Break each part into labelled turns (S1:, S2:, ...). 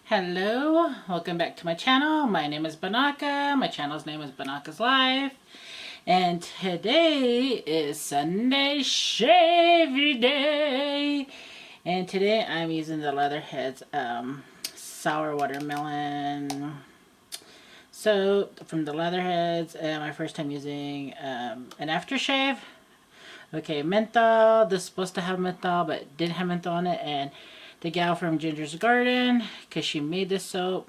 S1: Hello, welcome back to my channel. My name is Banaka. My channel's name is Banaka's Life. And today is Sunday Shave Day. And today I'm using the Lather Heads sour watermelon soap from the Lather Heads. My first time using an aftershave. Okay, menthol. This is supposed to have menthol, but didn't have menthol on it. And the gal from Ginger's Garden, because she made this soap,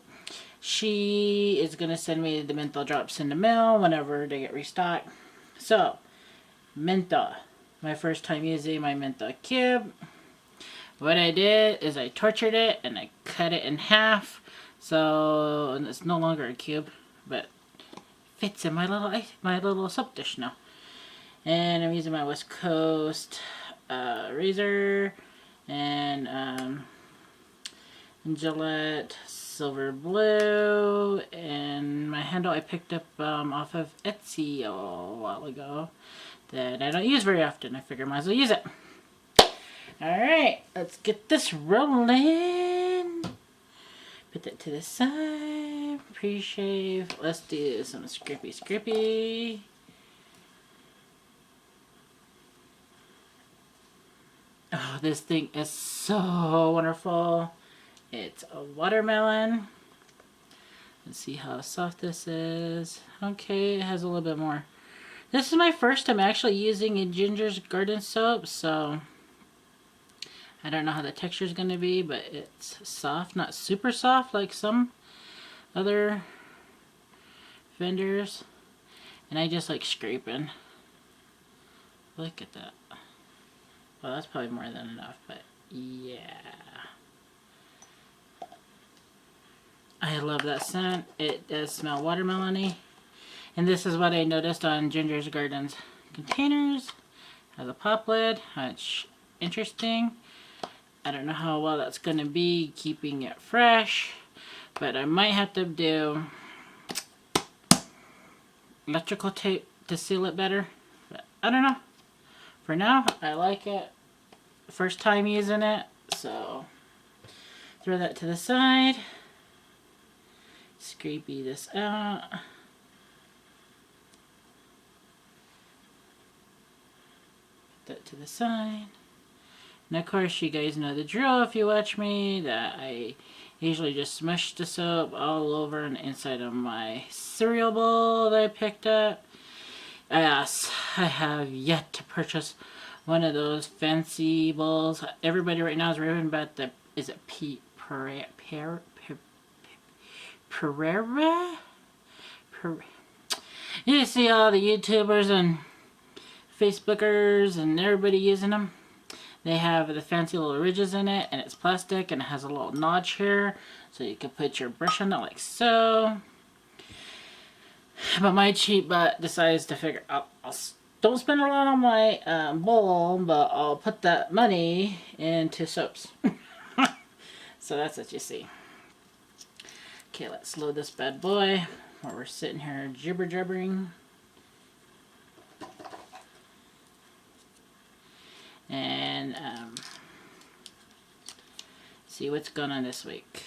S1: she is going to send me the menthol drops in the mail whenever they get restocked. So, menthol. My first time using my menthol cube. What I did is I tortured it and I cut it in half. So, it's no longer a cube, but fits in my little soap dish now. And I'm using my West Coast razor and Gillette silver blue, and my handle I picked up off of Etsy a while ago that I don't use very often. I figure I might as well use it. Alright, let's get this rolling. Put that to the side. Pre-shave. Let's do some scrappy. Oh, this thing is so wonderful. It's a watermelon. Let's see how soft this is. Okay, it has a little bit more. This is my first time actually using a Ginger's Garden soap, so I don't know how the texture is going to be, but it's soft. Not super soft like some other vendors. And I just like scraping. Look at that. Well, that's probably more than enough, but yeah. I love that scent. It does smell watermelon-y. And this is what I noticed on Ginger's Garden's containers. Has a pop lid. It's interesting. I don't know how well that's going to be keeping it fresh, but I might have to do electrical tape to seal it better. But I don't know. For now, I like it. First time using it, so throw that to the side. Scrapey this out. Put that to the side. And of course, you guys know the drill if you watch me, that I usually just smush the soap all over and inside of my cereal bowl that I picked up. Yes, I have yet to purchase one of those fancy bowls. Everybody right now is raving about the, is it Pereira? You see all the YouTubers and Facebookers and everybody using them. They have the fancy little ridges in it, and it's plastic, and it has a little notch here, so you can put your brush on it like so. But my cheap butt decides to figure out, don't spend a lot on my bowl, but I'll put that money into soaps. So that's what you see. Okay, let's load this bad boy while we're sitting here jibber-jabbering. And see what's going on this week.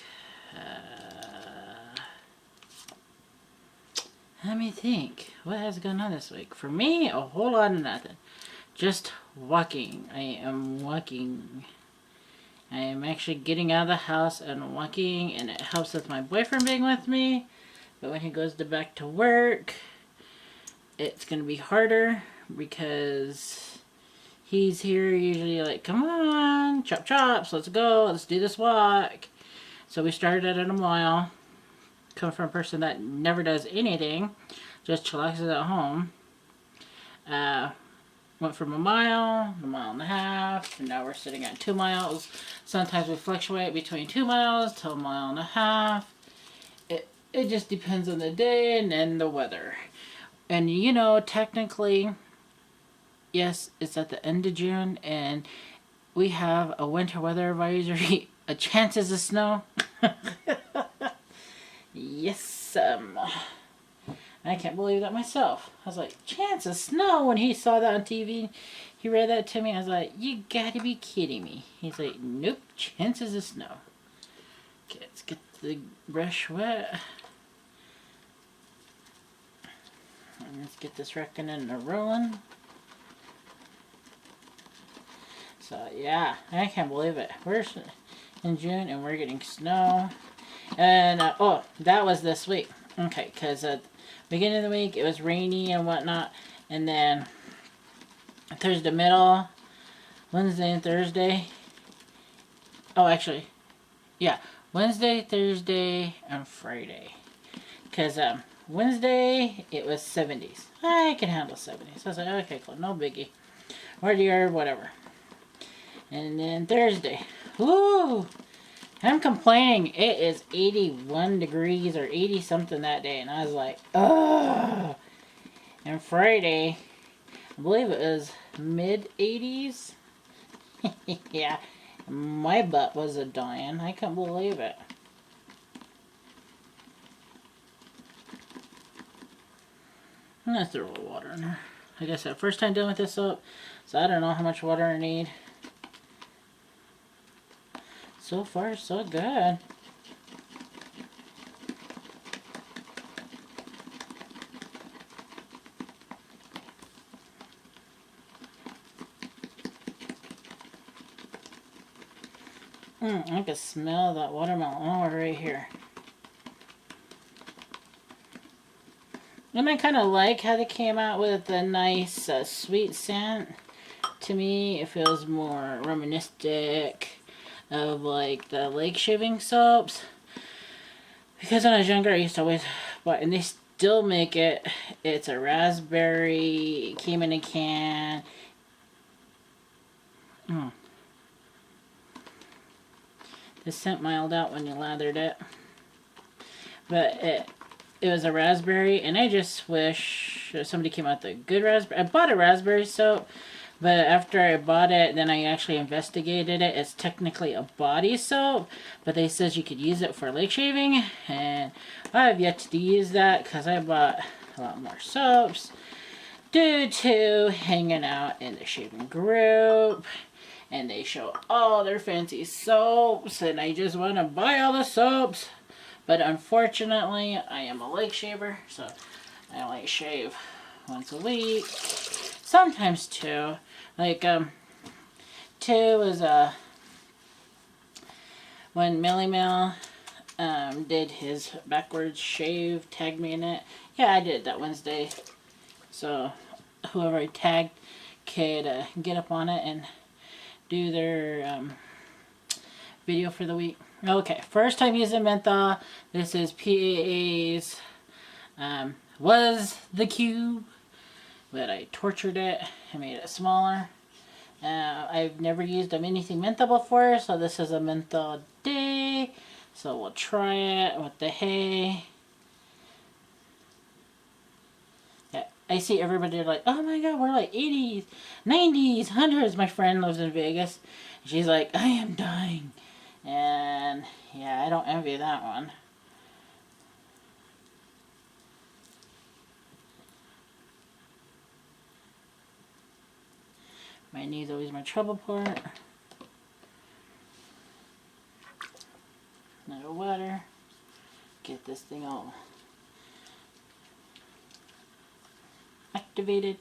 S1: Let me think. What has gone on this week? For me, a whole lot of nothing. Just walking. I am walking. I am actually getting out of the house and walking, and it helps with my boyfriend being with me. But when he goes back to work, it's going to be harder because he's here usually like, come on, chop chops, let's go, let's do this walk. So we started at a mile. Come from a person that never does anything, just chillaxes at home. Went from a mile and a half, and now we're sitting at 2 miles. Sometimes we fluctuate between 2 miles to a mile and a half. It just depends on the day and then the weather. And you know, technically, yes, it's at the end of June, and we have a winter weather advisory. A chances of snow. Yes, I can't believe that myself. I was like, chance of snow, when he saw that on TV. He read that to me. I was like, you gotta be kidding me. He's like, nope, chances of snow. Okay, let's get the brush wet. And let's get this wrecking and rolling. So yeah, I can't believe it. We're in June and we're getting snow. And oh, that was this week. Okay, because at the beginning of the week it was rainy and whatnot, and then Thursday middle, Wednesday and Thursday. Oh, actually, yeah, Wednesday, Thursday, and Friday. Because Wednesday it was 70s. I can handle 70s. I was like, okay, cool, no biggie. Or whatever. And then Thursday, woo! I'm complaining. It is 81 degrees or 80 something that day, and I was like, ugh. And Friday, I believe it was mid 80s. Yeah, my butt was a dying. I couldn't believe it. I'm gonna throw a little water in there. Like I said, first time dealing with this soap, so I don't know how much water I need. So far, so good. I can smell that watermelon right here. And I kind of like how they came out with a nice sweet scent. To me, it feels more reminiscent of like the lake shaving soaps. Because when I was younger, I used to always buy, and they still make it. It's a raspberry, it came in a can. The scent mild out when you lathered it. But it was a raspberry, and I just wish somebody came out with a good raspberry. I bought a raspberry soap, but after I bought it, then I actually investigated it. It's technically a body soap, but they says you could use it for lake shaving, and I have yet to use that because I bought a lot more soaps due to hanging out in the shaving group. And they show all their fancy soaps, and I just want to buy all the soaps. But unfortunately, I am a lake shaver, so I only shave once a week. Sometimes two. Like, two is when Millie Mill did his backwards shave, tagged me in it. Yeah, I did that Wednesday. So whoever I tagged could get up on it and do their video for the week. Okay, first time using menthol. This is PAA's Was the Cube, but I tortured it and made it smaller. I've never used anything menthol before, so this is a menthol day. So we'll try it with the hay. Yeah, I see everybody like, oh my god, we're like 80s, 90s, 100s. My friend lives in Vegas. She's like, I am dying. And yeah, I don't envy that one. My knee's always my trouble part. Another water. Get this thing all activated.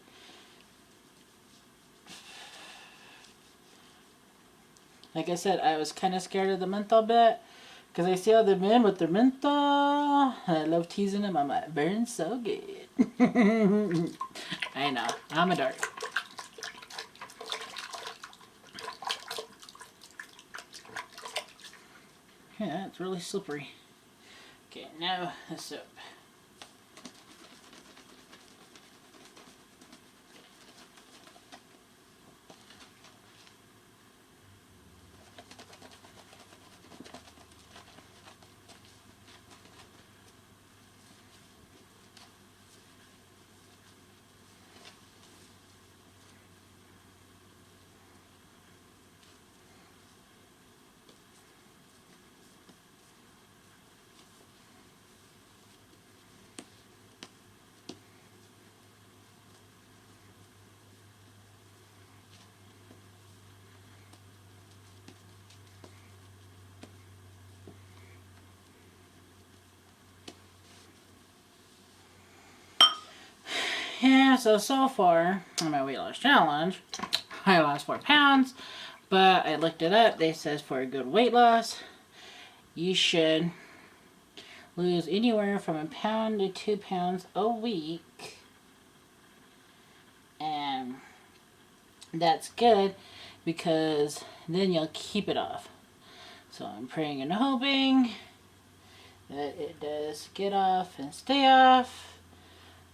S1: Like I said, I was kind of scared of the menthol bit because I see all the men with their menthol. I love teasing them. I'm like, it burns so good. I know. I'm a dark. Yeah, it's really slippery. Okay, now the soap. Yeah, so far on my weight loss challenge, I lost 4 pounds, but I looked it up. They says for a good weight loss, you should lose anywhere from 1 pound to 2 pounds a week. And that's good because then you'll keep it off. So I'm praying and hoping that it does get off and stay off.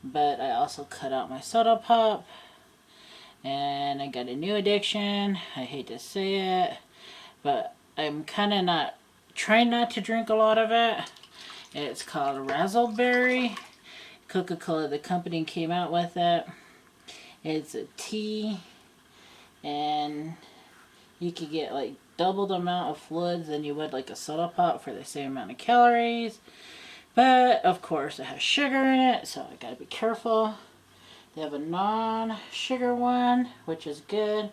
S1: But I also cut out my soda pop. And I got a new addiction. I hate to say it, but I'm kind of trying not to drink a lot of it. It's called Razzleberry. Coca-Cola, the company, came out with it. It's a tea, and you could get like double the amount of fluids than you would like a soda pop for the same amount of calories. But of course it has sugar in it, so I gotta be careful. They have a non-sugar one, which is good,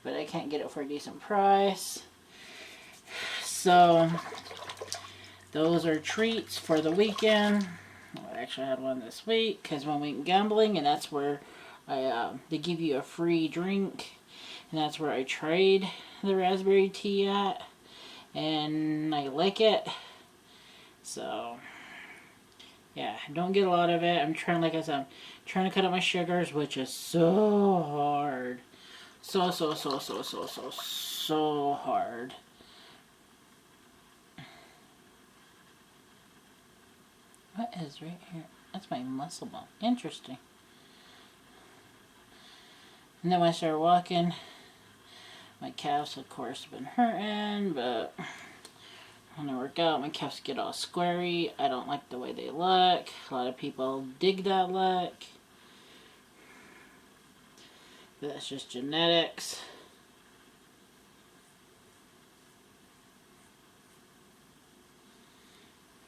S1: but I can't get it for a decent price. So those are treats for the weekend. I actually had one this week because I went gambling, and that's where they give you a free drink, and that's where I tried the raspberry tea at, and I like it. So yeah, don't get a lot of it. I'm trying, like I said, I'm trying to cut out my sugars, which is so hard. So hard. What is right here? That's my muscle bone. Interesting. And then when I started walking, my calves, of course, have been hurting, but when I work out, my calves get all squarey. I don't like the way they look. A lot of people dig that look. But that's just genetics.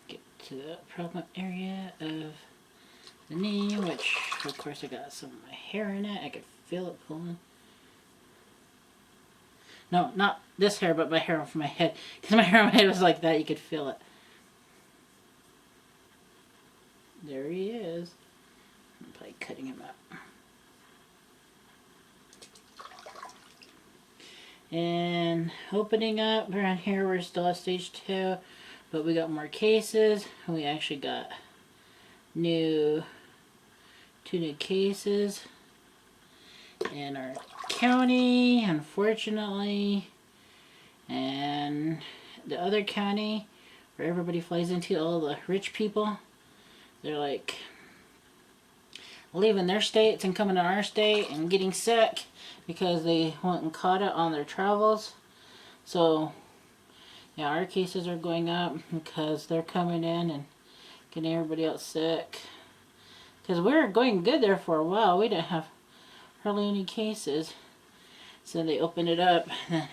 S1: Get to the problem area of the knee, which, of course, I got some of my hair in it. I could feel it pulling. No, not this hair, but my hair off my head. Because my hair on my head was like that, you could feel it. There he is. I'm probably cutting him up. And opening up around here, we're still at stage 2, but we got more cases. We actually got 2 new cases in our county, unfortunately. And the other county where everybody flies into, all the rich people, they're like leaving their states and coming to our state and getting sick because they went and caught it on their travels. So yeah, our cases are going up because they're coming in and getting everybody else sick. Because we were going good there for a while. We didn't have hardly any cases. So they opened it up and then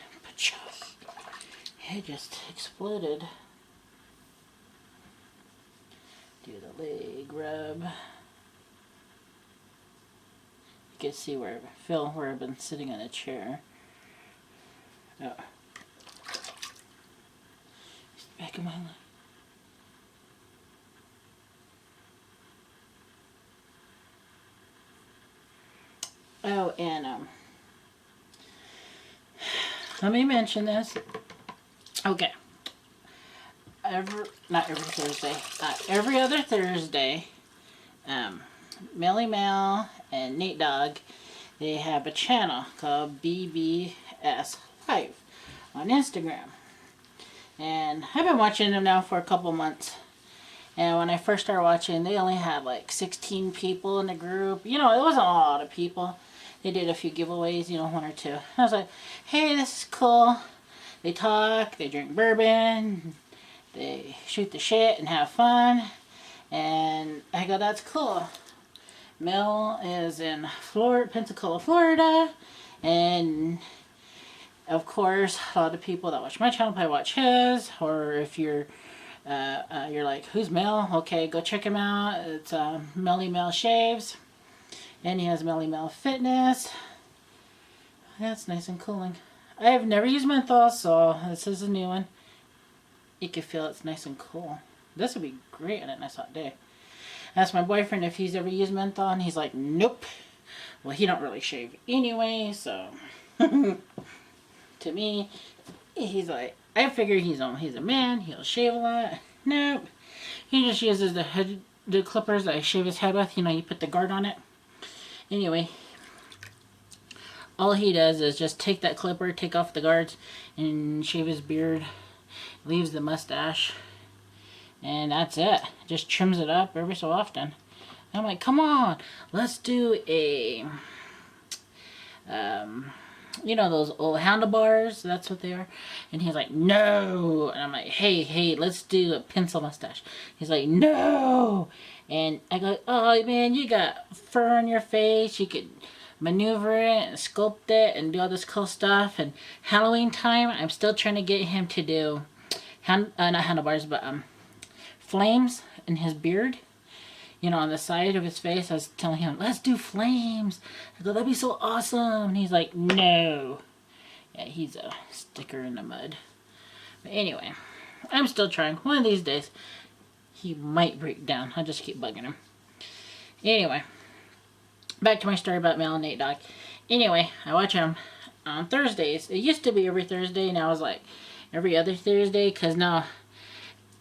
S1: it just exploded. Do the leg rub. You can see where I've been sitting on a chair. Oh. Back of my leg. Oh, and let me mention this. Okay. Not every Thursday. Every other Thursday, Melly Mel and Nate Dogg, they have a channel called BBS Live on Instagram. And I've been watching them now for a couple months. And when I first started watching, they only had like 16 people in the group. You know, it wasn't a lot of people. They did a few giveaways, you know, 1 or 2. I was like, hey, this is cool. They talk, they drink bourbon, they shoot the shit and have fun. And I go, that's cool. Mel is in Pensacola, Florida. And of course, a lot of people that watch my channel probably watch his. Or if you're like, who's Mel? Okay, go check him out. It's Melly Mel Shaves. And he has Melly Mel Fitness. That's nice and cooling. I have never used menthol, so this is a new one. You can feel it's nice and cool. This would be great on a nice hot day. asked my boyfriend if he's ever used menthol, and he's like, nope. Well, he don't really shave anyway, so to me, he's like, I figure he's a man, he'll shave a lot. Nope. He just uses the clippers that I shave his head with. You know, you put the guard on it. Anyway, all he does is just take that clipper, take off the guards, and shave his beard. Leaves the mustache. And that's it. Just trims it up every so often. I'm like, come on, let's do a, you know those old handlebars? That's what they are. And he's like, no. And I'm like, hey, let's do a pencil mustache. He's like, no. And I go, oh man, you got fur on your face. You could maneuver it and sculpt it and do all this cool stuff. And Halloween time, I'm still trying to get him to do, not handlebars, but flames in his beard. You know, on the side of his face. I was telling him, let's do flames. I go, that'd be so awesome. And he's like, no. Yeah, he's a sticker in the mud. But anyway, I'm still trying. One of these days, he might break down. I just keep bugging him. Anyway, back to my story about Mel and Nate Dogg. Anyway, I watch him on Thursdays. It used to be every Thursday. Now it's like every other Thursday. Because now,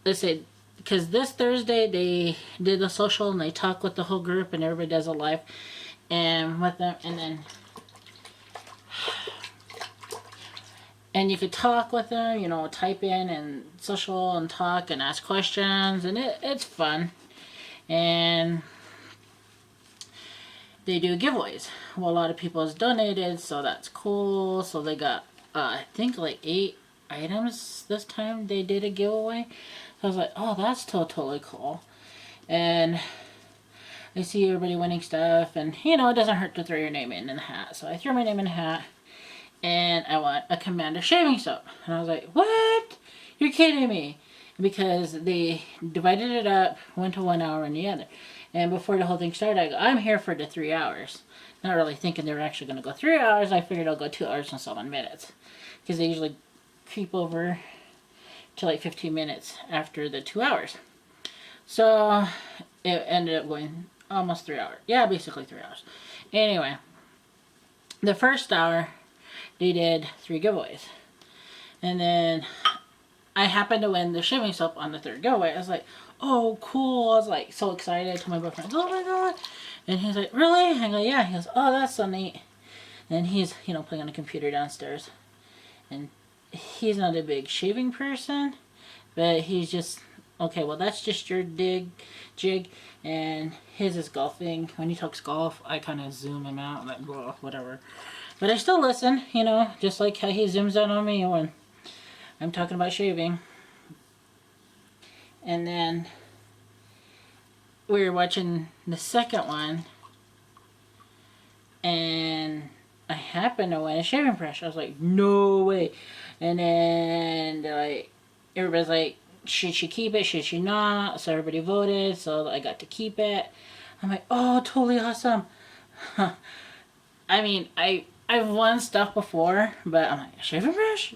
S1: let's say, because this Thursday they did the social and they talk with the whole group and everybody does a live and with them, and you could talk with them, you know, type in and social and talk and ask questions, and it's fun. And they do giveaways. Well, a lot of people has donated, so that's cool. So they got I think like 8 items this time they did a giveaway. So I was like, oh, that's totally cool. And I see everybody winning stuff. And, you know, it doesn't hurt to throw your name in the hat. So I threw my name in the hat. And I want a Commander shaving soap. And I was like, what? You're kidding me. Because they divided it up, one to 1 hour and the other. And before the whole thing started, I go, I'm here for the 3 hours. Not really thinking they were actually going to go 3 hours. I figured it'll go 2 hours and 7 minutes. Because they usually creep over to like 15 minutes after the 2 hours. So it ended up going almost 3 hours. Yeah, basically 3 hours. Anyway, the first hour they did 3 giveaways. And then I happened to win the shaving soap on the 3rd giveaway. I was like, oh, cool. I was like so excited. I told my boyfriend, oh my god. And he's like, really? I go, yeah. He goes, oh, that's so neat. And he's, you know, playing on the computer downstairs. And he's not a big shaving person, but he's just, okay, well, that's just your jig, and his is golfing. When he talks golf, I kind of zoom him out, like, well, whatever. But I still listen, you know, just like how he zooms out on me when I'm talking about shaving. And then we were watching the second one, and I happened to win a shaving brush. I was like, no way. And then like everybody's like, should she keep it? Should she not? So everybody voted. So I got to keep it. I'm like, oh, totally awesome. I mean, I've won stuff before, but I'm like, a shaving brush?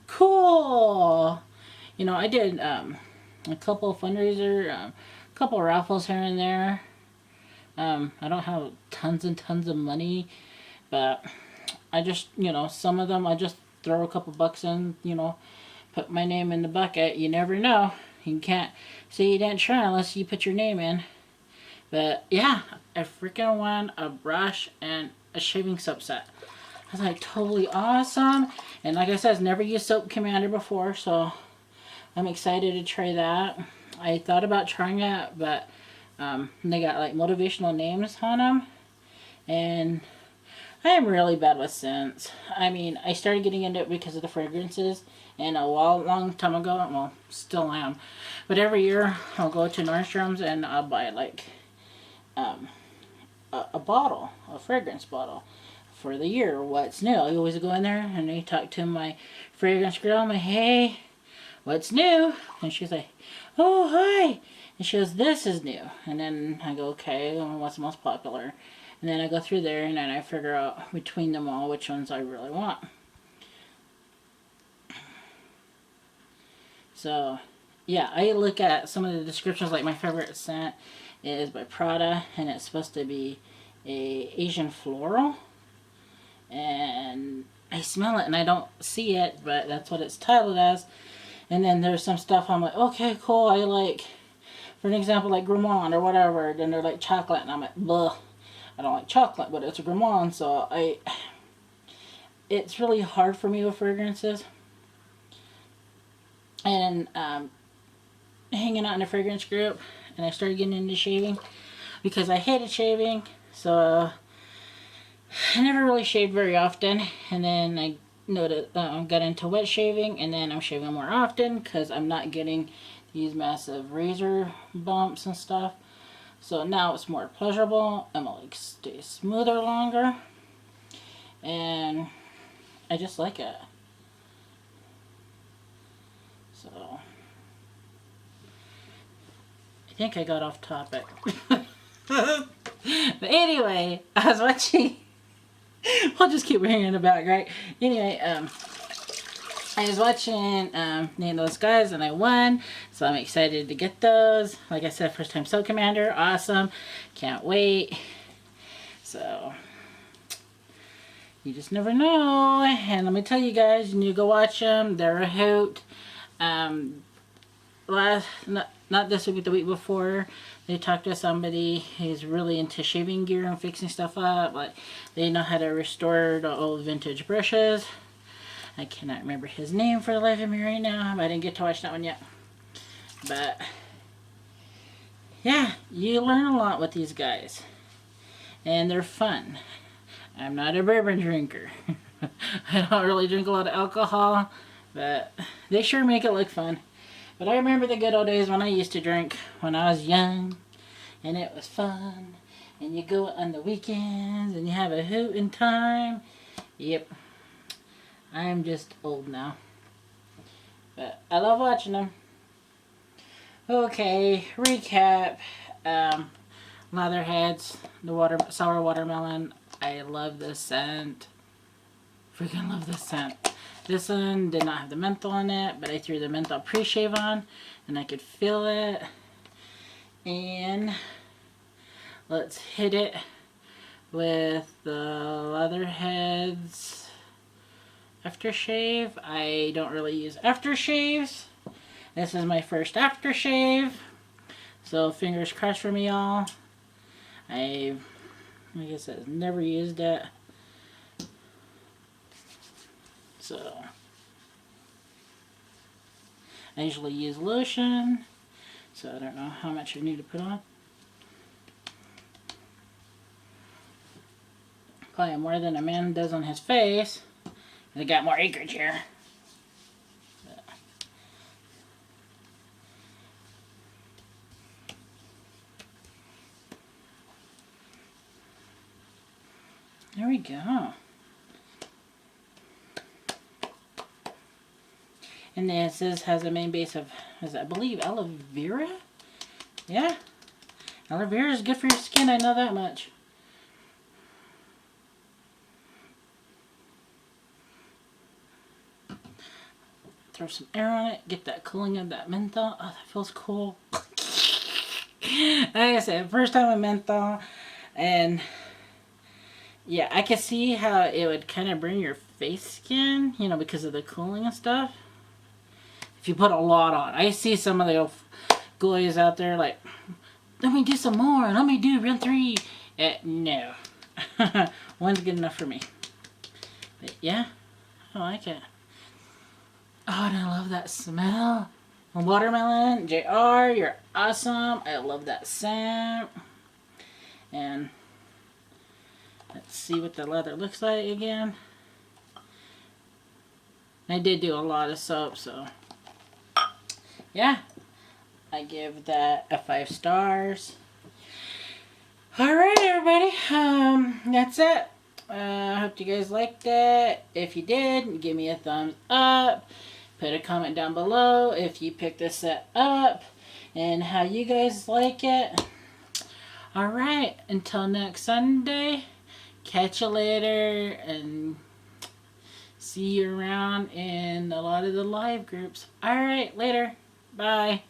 S1: Cool. You know, I did a couple fundraiser, a couple raffles here and there. I don't have tons and tons of money, but I just, you know, some of them I just throw a couple bucks in, you know, put my name in the bucket. You never know. You can't say you didn't try unless you put your name in. But yeah, I freaking won a brush and a shaving soap set. I was like, totally awesome. And like I said, I've never used Soap Commander before, so I'm excited to try that. I thought about trying it, but they got like motivational names on them. And I am really bad with scents. I mean, I started getting into it because of the fragrances. And a long time ago, well, still am. But every year, I'll go to Nordstrom's and I'll buy like a bottle, a fragrance bottle for the year. What's new? I always go in there and I talk to my fragrance girl. I'm like, hey, what's new? And she's like, oh, hi. And she goes, this is new. And then I go, okay, what's the most popular? And then I go through there and then I figure out between them all which ones I really want. So yeah, I look at some of the descriptions. Like my favorite scent is by Prada, and it's supposed to be a Asian floral. And I smell it and I don't see it, but that's what it's titled as. And then there's some stuff I'm like, okay, cool. I like, for an example, like Grimoire or whatever. Then they're like chocolate, and I'm like, bleh. I don't like chocolate, but it's a Grimoire, so it's really hard for me with fragrances. And hanging out in a fragrance group, and I started getting into shaving because I hated shaving, so I never really shaved very often. And then I got into wet shaving, and then I'm shaving more often because I'm not getting these massive razor bumps and stuff. So now it's more pleasurable. I'm like stay smoother longer, and I just like it. So I think I got off topic. But anyway, I was watching. I'll just keep bringing it back, right? Anyway, I was watching Name Those Guys, and I won, so I'm excited to get those. Like I said, first time Soul Commander, awesome. Can't wait. So you just never know. And let me tell you guys, you need to go watch them. They're a hoot. Not this week, but the week before, they talked to somebody who's really into shaving gear and fixing stuff up. Like, they know how to restore the old vintage brushes. I cannot remember his name for the life of me right now. I didn't get to watch that one yet. But yeah, you learn a lot with these guys. And they're fun. I'm not a bourbon drinker. I don't really drink a lot of alcohol. But they sure make it look fun. But I remember the good old days when I used to drink when I was young. And it was fun. And you go on the weekends and you have a hoot in time. Yep. I'm just old now. But I love watching them. Okay, recap. Lather Heads, the sour watermelon. I love this scent. Freaking love this scent. This one did not have the menthol in it, but I threw the menthol Preshave on, and I could feel it. And let's hit it with the Lather Heads aftershave. I don't really use aftershaves. This is my first aftershave, so fingers crossed for me, y'all. Like I said, never used it. So I usually use lotion, so I don't know how much I need to put on. Probably more than a man does on his face. I got more acreage here. But there we go. And this has a main base of, I believe, aloe vera? Yeah. Aloe vera is good for your skin, I know that much. Throw some air on it, get that cooling of that menthol. Oh, that feels cool. Like I said, first time with menthol. And yeah, I could see how it would kind of burn your face skin, you know, because of the cooling and stuff. If you put a lot on. I see some of the guys out there like, let me do some more, let me do run 3. No. One's good enough for me. But yeah, I like it. Oh, and I love that smell. Watermelon, JR, you're awesome. I love that scent. And let's see what the leather looks like again. I did do a lot of soap, so yeah, I give that a 5 stars. Alright, everybody, that's it. I hope you guys liked it. If you did, give me a thumbs up. Put a comment down below if you picked this set up and how you guys like it. Alright, until next Sunday, catch you later and see you around in a lot of the live groups. Alright, later. Bye.